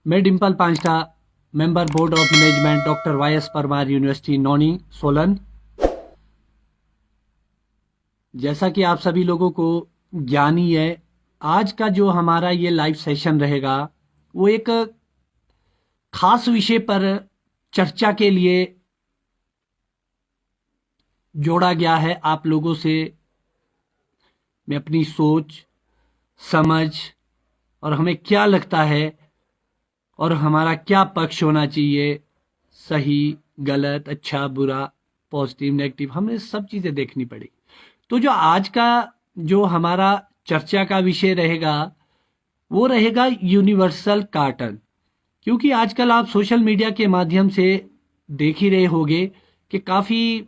मैं Dimple Panchta, member board of management doctor Y S Parmar university Nauni Solan. जैसा कि आप सभी लोगों को ज्ञान ही है, आज का जो हमारा ये लाइव सेशन रहेगा वो एक खास विषय पर चर्चा के लिए जोड़ा गया है। आप लोगों से मैं अपनी सोच, समझ और हमें क्या लगता है और हमारा क्या पक्ष होना चाहिए, सही गलत, अच्छा बुरा, पॉजिटिव नेगेटिव, हमें सब चीज़ें देखनी पड़ेगी। तो जो आज का जो हमारा चर्चा का विषय रहेगा वो रहेगा यूनिवर्सल कार्टन। क्योंकि आजकल आप सोशल मीडिया के माध्यम से देख ही रहे होंगे कि काफ़ी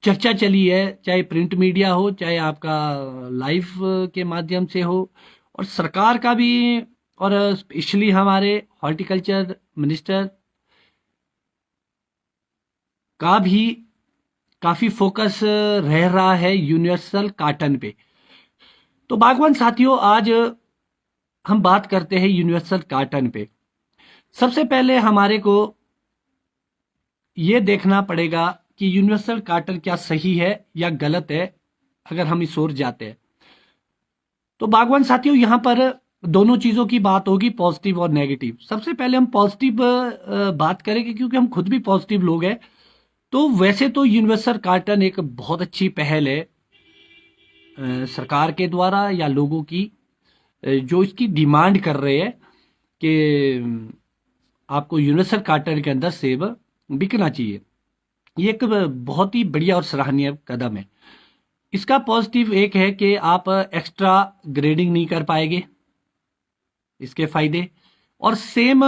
चर्चा चली है, चाहे प्रिंट मीडिया हो, चाहे आपका लाइव के माध्यम से हो, और सरकार का भी, और स्पेशली हमारे हॉर्टिकल्चर मिनिस्टर का भी काफ़ी फोकस रह रहा है यूनिवर्सल कार्टन पे। तो बागवान साथियों, आज हम बात करते हैं यूनिवर्सल कार्टन पे। सबसे पहले हमारे को ये देखना पड़ेगा कि यूनिवर्सल कार्टन क्या सही है या गलत है। अगर हम इस ओर जाते हैं तो बागवान साथियों, यहाँ पर दोनों चीज़ों की बात होगी, पॉजिटिव और नेगेटिव। सबसे पहले हम पॉजिटिव बात करेंगे, क्योंकि हम खुद भी पॉजिटिव लोग हैं। तो वैसे तो यूनिवर्सल कार्टन एक बहुत अच्छी पहल है सरकार के द्वारा या लोगों की, जो इसकी डिमांड कर रहे हैं कि आपको यूनिवर्सल कार्टन के अंदर सेब बिकना चाहिए। ये एक बहुत ही बढ़िया और सराहनीय कदम है। इसका पॉजिटिव एक है कि आप एक्स्ट्रा ग्रेडिंग नहीं कर पाएंगे, इसके फायदे, और सेम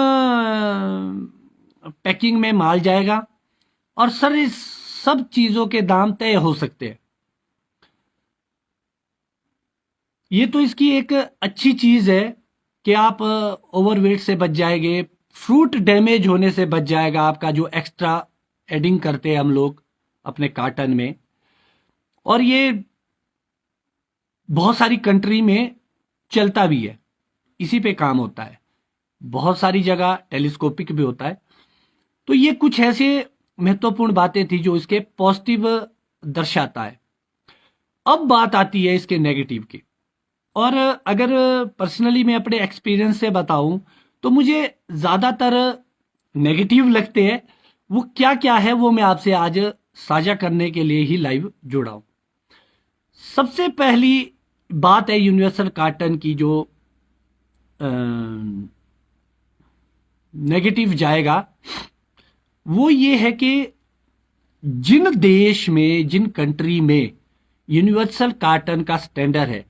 पैकिंग में माल जाएगा, और सर इस सब चीज़ों के दाम तय हो सकते हैं। ये तो इसकी एक अच्छी चीज़ है कि आप ओवरवेट से बच जाएंगे, फ्रूट डैमेज होने से बच जाएगा आपका जो एक्स्ट्रा एडिंग करते हैं हम लोग अपने कार्टन में। और ये बहुत सारी कंट्री में चलता भी है, इसी पे काम होता है, बहुत सारी जगह टेलीस्कोपिक भी होता है। तो ये कुछ ऐसे महत्वपूर्ण बातें थी जो इसके पॉजिटिव दर्शाता है। अब बात आती है इसके नेगेटिव की। और अगर पर्सनली मैं अपने एक्सपीरियंस से बताऊं तो मुझे ज़्यादातर नेगेटिव लगते हैं। वो क्या क्या है वो मैं आपसे आज साझा करने के लिए ही लाइव जुड़ा हूं। सबसे पहली बात है यूनिवर्सल कार्टन की, जो नेगेटिव जाएगा वो ये है कि जिन देश में, जिन कंट्री में यूनिवर्सल कार्टन का स्टैंडर्ड है,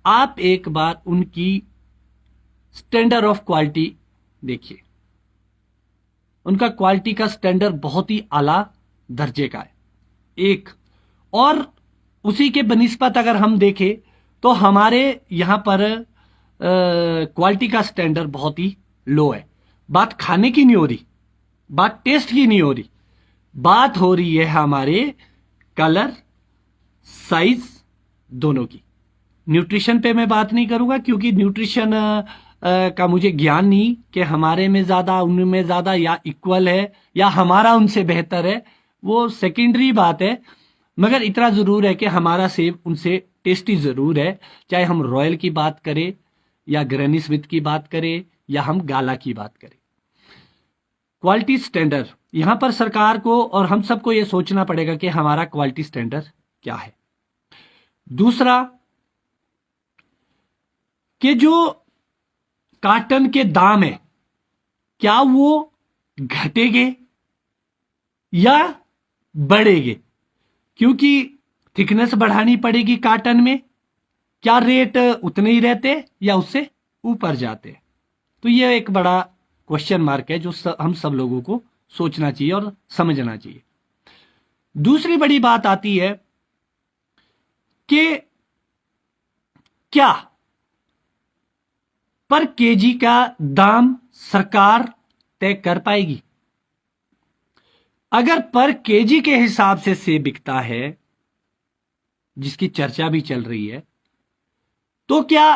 आप एक बार उनकी स्टैंडर्ड ऑफ क्वालिटी देखिए। उनका क्वालिटी का स्टैंडर्ड बहुत ही आला दर्जे का है एक। और उसी के बनिस्बत अगर हम देखें तो हमारे यहाँ पर क्वालिटी का स्टैंडर्ड बहुत ही लो है। बात खाने की नहीं हो रही, बात टेस्ट की नहीं हो रही, बात हो रही है हमारे कलर, साइज दोनों की। न्यूट्रिशन पे मैं बात नहीं करूंगा, क्योंकि न्यूट्रिशन का मुझे ज्ञान नहीं कि हमारे में ज़्यादा उनमें ज़्यादा या इक्वल है या हमारा उनसे बेहतर है, वो सेकेंडरी बात है। मगर इतना ज़रूर है कि हमारा सेब उनसे टेस्टी ज़रूर है, चाहे हम रॉयल की बात करें या ग्रैनी स्मिथ की बात करें या हम गाला की बात करें। क्वालिटी स्टैंडर्ड, यहां पर सरकार को और हम सबको यह सोचना पड़ेगा कि हमारा क्वालिटी स्टैंडर्ड क्या है। दूसरा कि जो कार्टन के दाम है, क्या वो घटेंगे या बढ़ेंगे? क्योंकि थिकनेस बढ़ानी पड़ेगी कार्टन में, क्या रेट उतने ही रहते या उससे ऊपर जाते? तो ये एक बड़ा क्वेश्चन मार्क है जो हम सब लोगों को सोचना चाहिए और समझना चाहिए। दूसरी बड़ी बात आती है कि क्या पर केजी का दाम सरकार तय कर पाएगी? अगर पर केजी के हिसाब से सेब बिकता है, जिसकी चर्चा भी चल रही है, तो क्या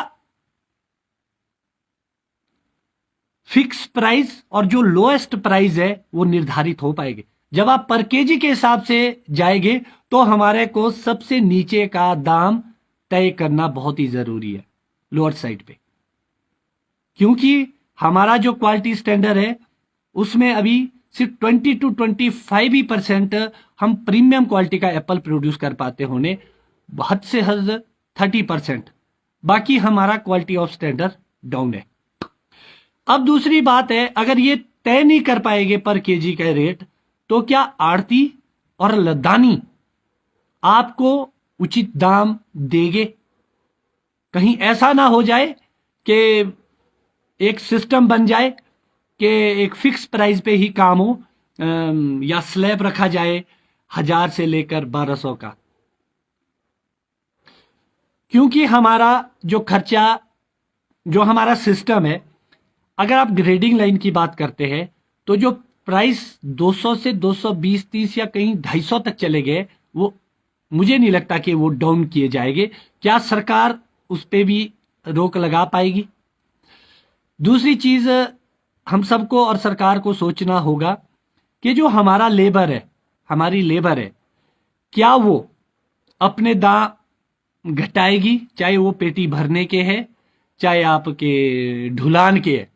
फिक्स प्राइस और जो लोएस्ट प्राइस है वो निर्धारित हो पाएंगे। जब आप पर केजी के हिसाब से जाएंगे तो हमारे को सबसे नीचे का दाम तय करना बहुत ही जरूरी है लोअर साइड पे, क्योंकि हमारा जो क्वालिटी स्टैंडर्ड है उसमें अभी सिर्फ 20 to 25% हम प्रीमियम क्वालिटी का एप्पल प्रोड्यूस कर पाते होने, हद से हद 30%, बाकी हमारा क्वालिटी ऑफ स्टैंडर्ड डाउन है। अब दूसरी बात है, अगर ये तय नहीं कर पाएंगे पर केजी का रेट, तो क्या आड़ती और लदानी आपको उचित दाम देंगे? कहीं ऐसा ना हो जाए कि एक सिस्टम बन जाए कि एक फिक्स प्राइस पे ही काम हो, या स्लैब रखा जाए 1000 से लेकर 1200 का। क्योंकि हमारा जो खर्चा, जो हमारा सिस्टम है, अगर आप ग्रेडिंग लाइन की बात करते हैं तो जो प्राइस 200 से 220, 30 या कहीं 250 तक चले गए, वो मुझे नहीं लगता कि वो डाउन किए जाएंगे। क्या सरकार उस पर भी रोक लगा पाएगी? दूसरी चीज, हम सबको और सरकार को सोचना होगा कि जो हमारा लेबर है, हमारी लेबर है, क्या वो अपने दाम घटाएगी, चाहे वो पेटी भरने के है चाहे आपके ढुलान के है।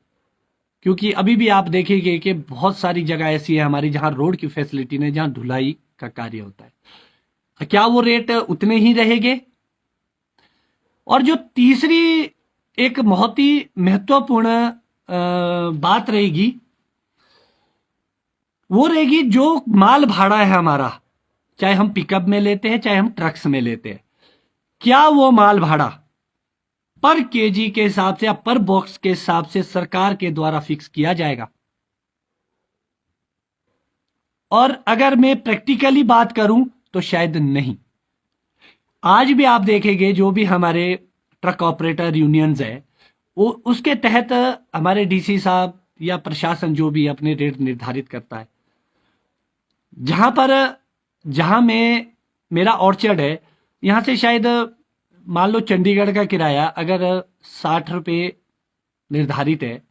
क्योंकि अभी भी आप देखेंगे कि बहुत सारी जगह ऐसी है हमारी जहां रोड की फैसिलिटी नहीं, जहां ढुलाई का कार्य होता है। क्या वो रेट उतने ही रहेंगे? और जो तीसरी एक बहुत ही महत्वपूर्ण बात रहेगी, वो रहेगी जो माल भाड़ा है हमारा, चाहे हम पिकअप में लेते हैं चाहे हम ट्रक्स में लेते हैं, क्या वो माल भाड़ा पर केजी के हिसाब से या पर बॉक्स के हिसाब से सरकार के द्वारा फिक्स किया जाएगा? और अगर मैं प्रैक्टिकली बात करूं तो शायद नहीं। आज भी आप देखेंगे जो भी हमारे ट्रक ऑपरेटर यूनियंस है, वो उसके तहत हमारे डीसी साहब या प्रशासन जो भी अपने रेट निर्धारित करता है। जहां में मेरा ऑर्चर्ड है, यहां से शायद मान लो चंडीगढ़ का किराया अगर 60 रुपये निर्धारित है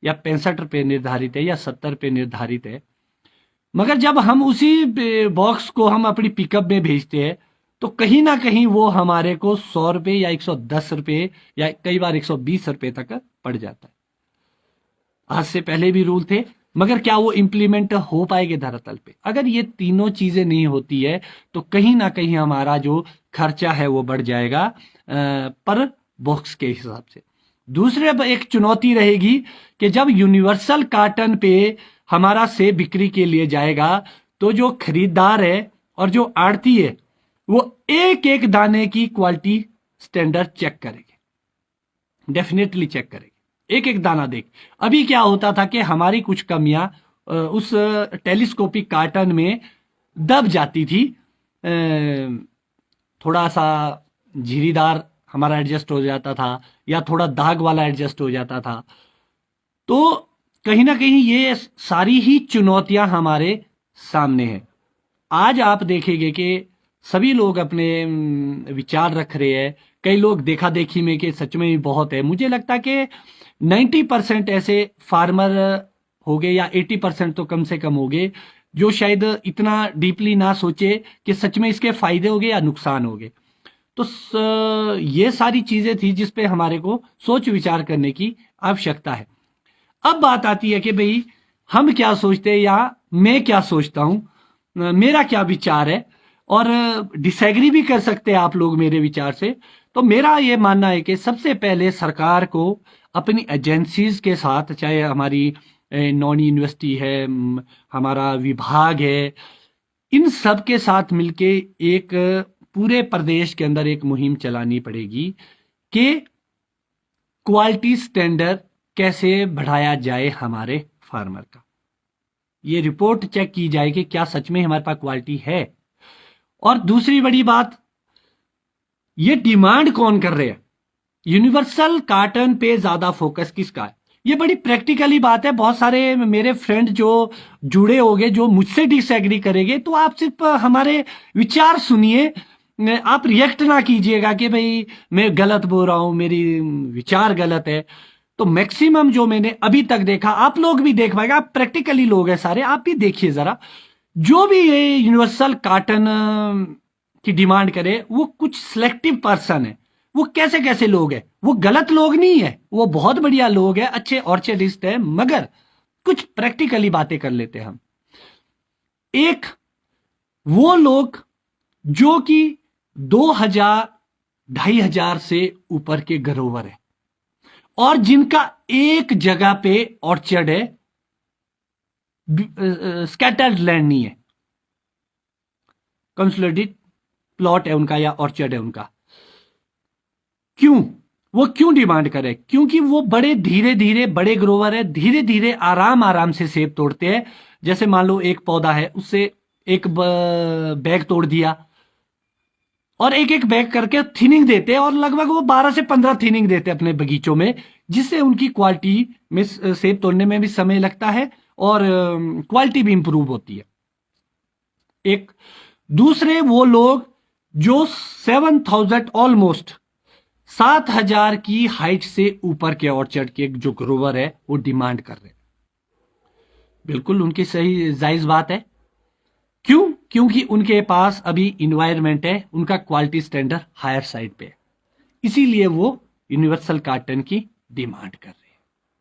या 65 रुपये निर्धारित है या 70 रुपये निर्धारित है, मगर जब हम उसी बॉक्स को हम अपनी पिकअप में भेजते हैं तो कहीं ना कहीं वो हमारे को 100 रुपये या 110 रुपये या कई बार 120 रुपये तक पड़ जाता है। आज से पहले भी रूल थे, मगर क्या वो इंप्लीमेंट हो पाएंगे धरातल पे? अगर ये तीनों चीजें नहीं होती है तो कहीं ना कहीं हमारा जो खर्चा है वो बढ़ जाएगा पर बॉक्स के हिसाब से। दूसरे एक चुनौती रहेगी कि जब यूनिवर्सल कार्टन पे हमारा सेब बिक्री के लिए जाएगा तो जो खरीदार है और जो आड़ती है वो एक एक दाने की क्वालिटी स्टैंडर्ड चेक करेंगे, डेफिनेटली चेक करेंगे, एक एक दाना देख। अभी क्या होता था कि हमारी कुछ कमियां उस टेलीस्कोपिक कार्टन में दब जाती थी, थोड़ा सा झिरीदार हमारा एडजस्ट हो जाता था या थोड़ा दाग वाला एडजस्ट हो जाता था। तो कहीं ना कहीं ये सारी ही चुनौतियां हमारे सामने हैं। आज आप देखेंगे कि सभी लोग अपने विचार रख रहे हैं, कई लोग देखा देखी में कि सच में ही बहुत है। मुझे लगता है कि 90% ऐसे फार्मर हो गए या 80% तो कम से कम हो गए जो शायद इतना डीपली ना सोचे कि सच में इसके फायदे हो गए या नुकसान हो गए। तो ये सारी चीजें थी जिस पे हमारे को सोच विचार करने की आवश्यकता है। अब बात आती है कि भाई हम क्या सोचते हैं या मैं क्या सोचता हूं, मेरा क्या विचार है, और डिसएग्री भी कर सकते हैं आप लोग मेरे विचार से। तो मेरा ये मानना है कि सबसे पहले सरकार को अपनी एजेंसीज के साथ, चाहे हमारी नॉन यूनिवर्सिटी है, हमारा विभाग है, इन सब के साथ मिलके एक पूरे प्रदेश के अंदर एक मुहिम चलानी पड़ेगी कि क्वालिटी स्टैंडर्ड कैसे बढ़ाया जाए हमारे फार्मर का। ये रिपोर्ट चेक की जाए कि क्या सच में हमारे पास क्वालिटी है। और दूसरी बड़ी बात, ये डिमांड कौन कर रहे हैं? यूनिवर्सल कार्टन पे ज्यादा फोकस किसका है? ये बड़ी प्रैक्टिकली बात है। बहुत सारे मेरे फ्रेंड जो जुड़े होंगे जो मुझसे डिसएग्री करेंगे, तो आप सिर्फ हमारे विचार सुनिए, आप रिएक्ट ना कीजिएगा कि भाई मैं गलत बोल रहा हूं, मेरी विचार गलत है। तो मैक्सिमम जो मैंने अभी तक देखा, आप लोग भी देख पाएगा, आप प्रैक्टिकली लोग हैं सारे, आप भी देखिए जरा, जो भी ये यूनिवर्सल कार्टन की डिमांड करे वो कुछ सिलेक्टिव पर्सन है। वो कैसे कैसे लोग हैं, वो गलत लोग नहीं है, वो बहुत बढ़िया लोग हैं, अच्छे ऑर्चर्डिस्ट है, मगर कुछ प्रैक्टिकली बातें कर लेते हैं हम। एक वो लोग जो कि 2000 2500 से ऊपर के ग्रोवर है और जिनका एक जगह पे ऑर्चर्ड है, स्कैटर्ड लैंड नहीं है, कंसोलिडेटेड प्लॉट है उनका या ऑर्चर्ड है उनका। क्यों वो क्यों डिमांड करे? क्योंकि वो बड़े धीरे धीरे, बड़े ग्रोवर है, धीरे धीरे आराम आराम से सेब तोड़ते हैं। जैसे मान लो एक पौधा है, उससे एक बैग तोड़ दिया और एक एक बैग करके थिनिंग देते हैं, और लगभग वो 12 से 15 थिनिंग देते हैं अपने बगीचों में, जिससे उनकी क्वालिटी में, सेब तोड़ने में भी समय लगता है और क्वालिटी भी इंप्रूव होती है। एक दूसरे वो लोग जो 7000 ऑलमोस्ट 7000 की हाइट से ऊपर के ऑर्चर्ड के जो ग्रोवर है वो डिमांड कर रहे हैं। बिल्कुल उनकी सही जायज बात है। क्यों? क्योंकि उनके पास अभी इन्वायरमेंट है, उनका क्वालिटी स्टैंडर्ड हायर साइड पे है, इसीलिए वो यूनिवर्सल कार्टन की डिमांड कर रहे हैं।